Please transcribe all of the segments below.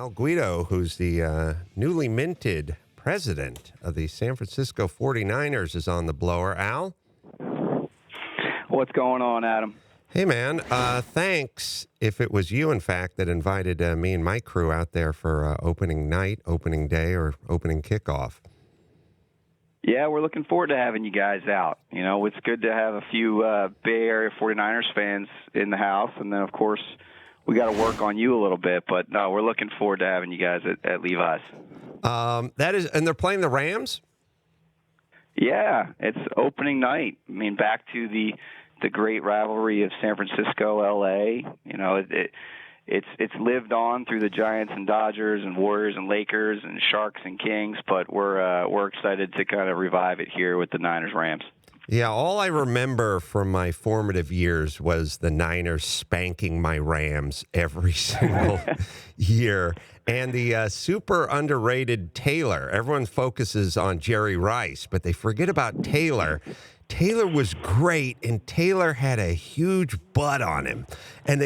Al Guido, who's the newly minted president of the San Francisco 49ers, is on the blower. Al? What's going on, Adam? Hey, man. Thanks, if it was you, in fact, that invited me and my crew out there for opening night, opening day, or opening kickoff. Yeah, we're looking forward to having you guys out. You know, it's good to have a few Bay Area 49ers fans in the house, and then, of course, we got to work on you a little bit. But, no, we're looking forward to having you guys at Levi's. And they're playing the Rams? Yeah, it's opening night. I mean, back to the great rivalry of San Francisco, L.A. You know, it's lived on through the Giants and Dodgers and Warriors and Lakers and Sharks and Kings, but we're excited to kind of revive it here with the Niners Rams. Yeah, all I remember from my formative years was the Niners spanking my Rams every single year. And the super underrated Taylor. Everyone focuses on Jerry Rice, but they forget about Taylor. Taylor was great, and Taylor had a huge butt on him. And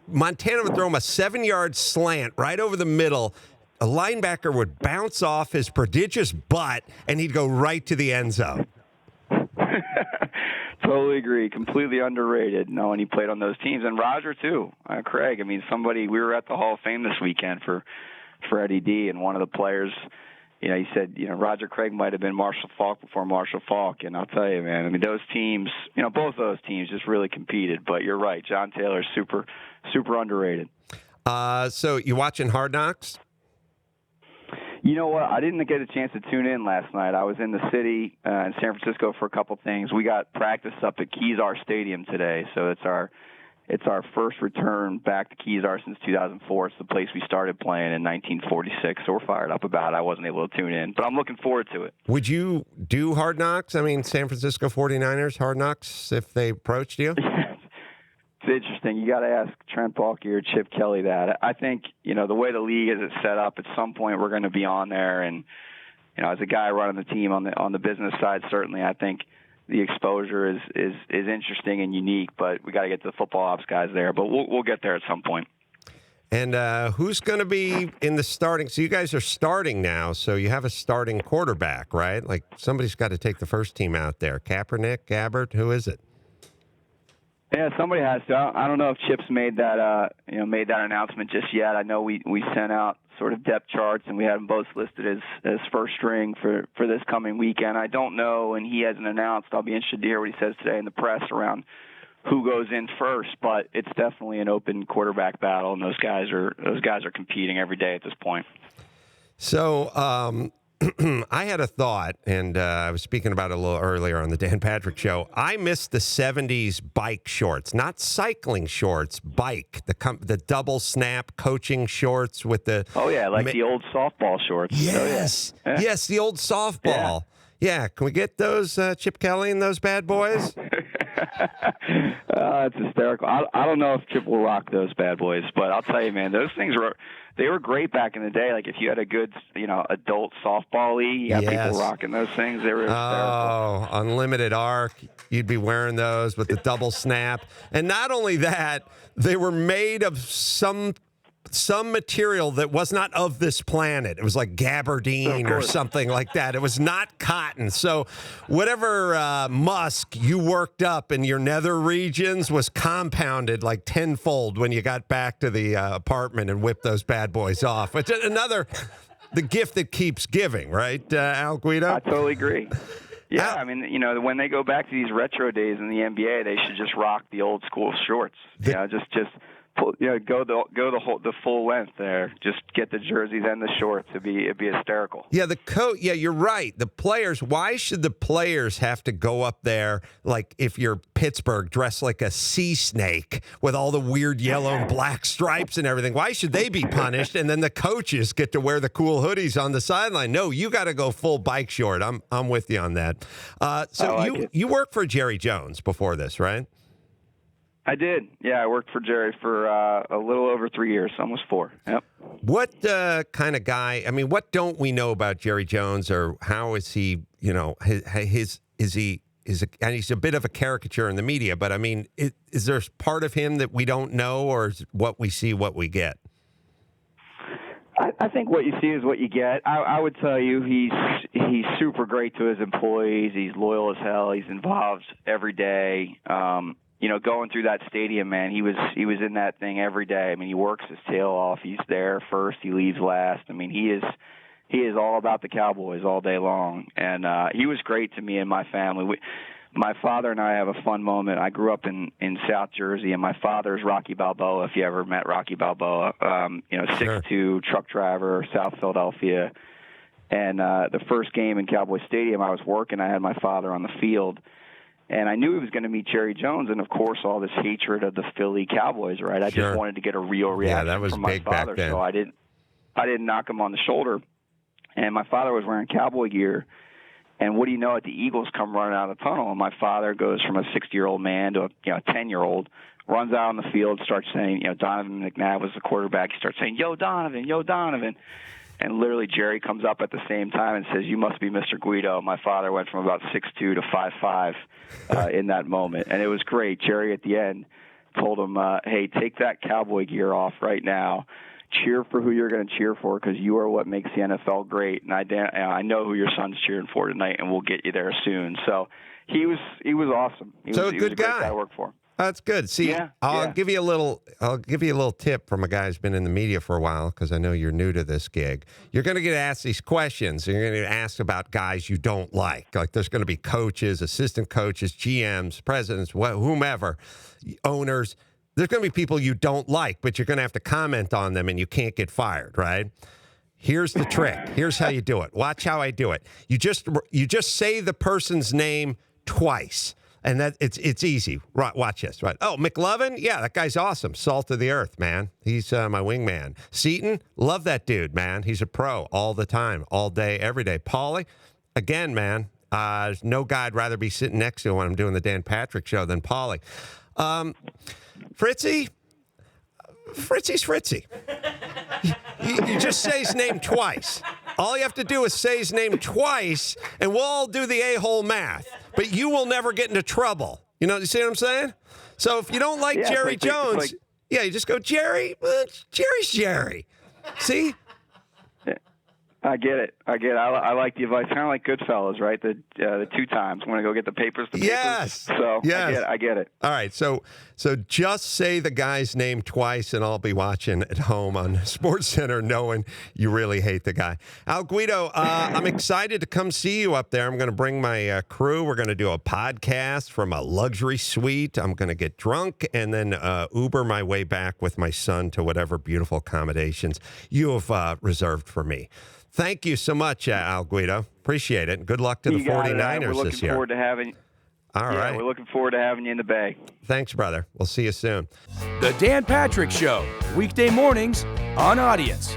Montana would throw him a 7-yard slant right over the middle. A linebacker would bounce off his prodigious butt, and he'd go right to the end zone. Totally agree. Completely underrated. No, and he played on those teams. And Roger, too. Craig, I mean, we were at the Hall of Fame this weekend for Eddie D, and one of the players, you know, he said, you know, Roger Craig might have been Marshall Faulk before Marshall Faulk. And I'll tell you, man, I mean, those teams, you know, both those teams just really competed. But you're right. John Taylor's super, super underrated. So you watching Hard Knocks? You know what? I didn't get a chance to tune in last night. I was in the city in San Francisco for a couple things. We got practice up at Kezar Stadium today, so it's our first return back to Kezar since 2004. It's the place we started playing in 1946, so we're fired up about it. I wasn't able to tune in, but I'm looking forward to it. Would you do Hard Knocks? I mean, San Francisco 49ers Hard Knocks, if they approached you? It's interesting. You got to ask Trent Baalke or Chip Kelly that. I think, you know, the way the league is set up, at some point we're going to be on there. And, you know, as a guy running the team on the business side, certainly I think the exposure is interesting and unique. But we got to get to the football ops guys there. But we'll get there at some point. And who's going to be in the starting? So you guys are starting now, so you have a starting quarterback, right? Like somebody's got to take the first team out there. Kaepernick, Gabbert, who is it? Yeah, somebody has to. I don't know if Chip's made that announcement just yet. I know we sent out sort of depth charts, and we had them both listed as first string for this coming weekend. I don't know, and he hasn't announced. I'll be interested to hear what he says today in the press around who goes in first. But it's definitely an open quarterback battle, and those guys are competing every day at this point. So. I had a thought, and I was speaking about it a little earlier on the Dan Patrick Show. I miss the 70s bike shorts, not cycling shorts, bike, the double snap coaching shorts with the... Oh, yeah, like the old softball shorts. Yes, oh, yeah. Yes, the old softball. Yeah, can we get those, Chip Kelly and those bad boys? It's hysterical. I don't know if Chip will rock those bad boys, but I'll tell you, man, those things were great back in the day. Like if you had a good, you know, adult softball league, you got people rocking those things. They were hysterical. Oh, unlimited arc. You'd be wearing those with the double snap. And not only that, they were made of some material that was not of this planet. It was like gabardine or something like that. It was not cotton. So whatever musk you worked up in your nether regions was compounded like tenfold when you got back to the apartment and whipped those bad boys off. It's the gift that keeps giving, right, Al Guido? I totally agree. Yeah, I mean, you know, when they go back to these retro days in the NBA, they should just rock the old school shorts. Go the full length there. Just get the jerseys and the shorts. It'd be hysterical. Yeah, the coat. Yeah, you're right. The players. Why should the players have to go up there like if you're Pittsburgh, dressed like a sea snake with all the weird yellow and black stripes and everything? Why should they be punished? And then the coaches get to wear the cool hoodies on the sideline. No, you got to go full bike short. I'm with you on that. You worked for Jerry Jones before this, right? I did. Yeah, I worked for Jerry for a little over 3 years, almost 4. Yep. What kind of guy? I mean, what don't we know about Jerry Jones, or how is he? You know, and he's a bit of a caricature in the media. But I mean, is there part of him that we don't know, or is what we see what we get? I think what you see is what you get. I would tell you he's super great to his employees. He's loyal as hell. He's involved every day. Going through that stadium, man, he was in that thing every day. I mean, he works his tail off. He's there first. He leaves last. I mean, he is all about the Cowboys all day long. And he was great to me and my family. My father and I have a fun moment. I grew up in South Jersey, and my father's Rocky Balboa, if you ever met Rocky Balboa, 6'2", truck driver, South Philadelphia. And the first game in Cowboy Stadium, I was working. I had my father on the field, and I knew he was going to meet Jerry Jones, and, of course, all this hatred of the Philly Cowboys, right? I just wanted to get a real reaction from my father, so I didn't knock him on the shoulder. And my father was wearing Cowboy gear. And what do you know? The Eagles come running out of the tunnel, and my father goes from a 60-year-old man to a 10-year-old, runs out on the field, starts saying, Donovan McNabb was the quarterback. He starts saying, "Yo, Donovan, yo, Donovan." And literally Jerry comes up at the same time and says, "You must be Mr. Guido." My father went from about 6'2" to 5'5" in that moment. And it was great. Jerry at the end told him, "Hey, take that Cowboy gear off right now. Cheer for who you're going to cheer for, because you are what makes the NFL great. And I know who your son's cheering for tonight, and we'll get you there soon." So he was awesome. He was a good guy to work for. That's good. See, I'll give you a little tip from a guy who's been in the media for a while, because I know you're new to this gig. You're going to get asked these questions, and you're going to get asked about guys you don't like. Like, there's going to be coaches, assistant coaches, GMs, presidents, whomever, owners. There's going to be people you don't like, but you're going to have to comment on them, and you can't get fired, right? Here's the trick. Here's how you do it. Watch how I do it. You just say the person's name twice, and that it's easy. Right, watch this. Right. Oh, McLovin? Yeah, that guy's awesome. Salt of the earth, man. He's my wingman. Seton? Love that dude, man. He's a pro all the time, all day, every day. Paulie? Again, man. There's no guy I'd rather be sitting next to when I'm doing the Dan Patrick Show than Paulie. Fritzy's Fritzy. You just say his name twice. All you have to do is say his name twice, and we'll all do the a-hole math. But you will never get into trouble. You see what I'm saying? So if you don't like Jerry Jones, you just go, Jerry. Jerry's Jerry. See? I get it. I like the advice. Kind of like Goodfellas, right? The 2 times. Want to go get the papers? Yes. So yes. I get it. All right. So just say the guy's name twice, and I'll be watching at home on SportsCenter, knowing you really hate the guy. Al Guido, I'm excited to come see you up there. I'm going to bring my crew. We're going to do a podcast from a luxury suite. I'm going to get drunk and then Uber my way back with my son to whatever beautiful accommodations you have reserved for me. Thank you so much, Al Guido. Appreciate it. Good luck to the 49ers this year. We're looking forward to having. All right. We're looking forward to having you in the Bay. Thanks, brother. We'll see you soon. The Dan Patrick Show, weekday mornings on Audience.